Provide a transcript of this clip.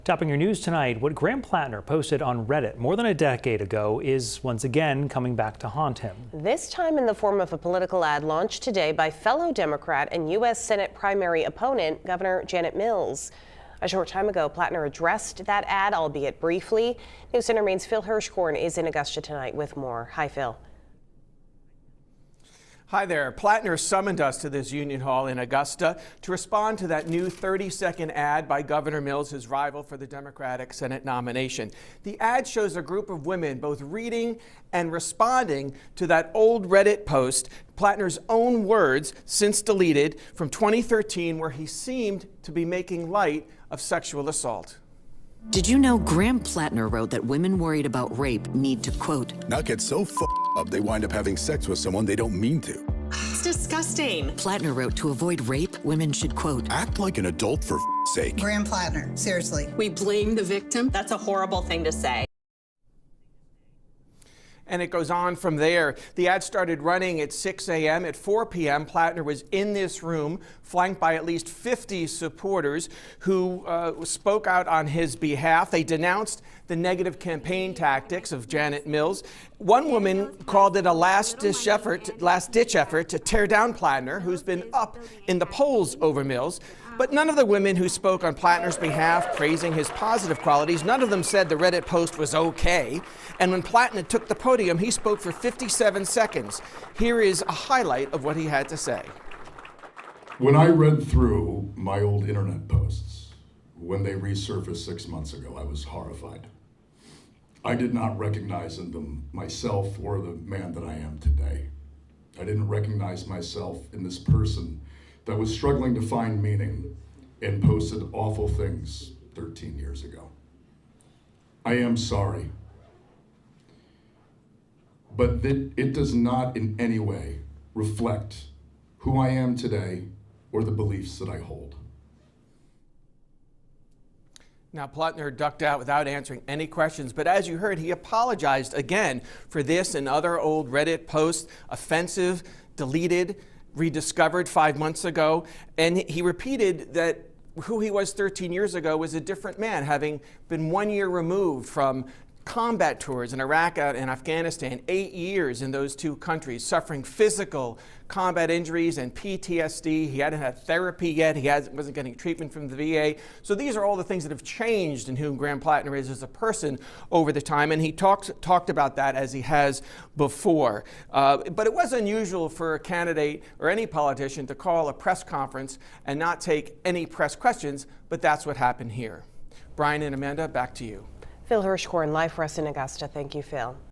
Topping your news tonight, what Graham Platner posted on Reddit more than a decade ago is once again coming back to haunt him. This time in the form of a political ad launched today by fellow Democrat and U.S. Senate primary opponent, Governor Janet Mills. A short time ago, Platner addressed that ad, albeit briefly. News Center Maine's Phil Hirschkorn is in Augusta tonight with more. Hi, Phil. Hi there. Platner summoned us to this Union Hall in Augusta to respond to that new 30-second ad by Governor Mills, his rival for the Democratic Senate nomination. The ad shows a group of women both reading and responding to that old Reddit post, Platner's own words, since deleted, from 2013, where he seemed to be making light of sexual assault. Did you know Graham Platner wrote that women worried about rape need to, quote, not get so up they wind up having sex with someone they don't mean to. It's disgusting. Platner wrote to avoid rape, women should, quote, act like an adult for sake. Graham Platner, seriously. We blame the victim. That's a horrible thing to say. And it goes on from there. The ad started running at 6 a.m. At 4 p.m., Platner was in this room, flanked by at least 50 supporters who spoke out on his behalf. They denounced the negative campaign tactics of Janet Mills. One woman called it a last-ditch effort to tear down Platner, who's been up in the polls over Mills. But none of the women who spoke on Platner's behalf, praising his positive qualities, none of them said the Reddit post was okay. And when Platner took the podium, he spoke for 57 seconds. Here is a highlight of what he had to say. When I read through my old internet posts, when they resurfaced 6 months ago, I was horrified. I did not recognize in them myself or the man that I am today. I didn't recognize myself in this person that was struggling to find meaning and posted awful things 13 years ago. I am sorry, but it does not in any way reflect who I am today or the beliefs that I hold. Now, Platner ducked out without answering any questions, but as you heard, he apologized again for this and other old Reddit posts, offensive, deleted, rediscovered 5 months ago, and he repeated that who he was 13 years ago was a different man, having been 1 year removed from combat tours in Iraq and Afghanistan, 8 years in those two countries, suffering physical combat injuries and PTSD. He hadn't had therapy yet. He wasn't getting treatment from the VA. So these are all the things that have changed in whom Graham Platner is as a person over the time, and he talked about that as he has before. But it was unusual for a candidate or any politician to call a press conference and not take any press questions, but that's what happened here. Brian and Amanda, back to you. Phil Hirschkorn live for us in Augusta. Thank you, Phil.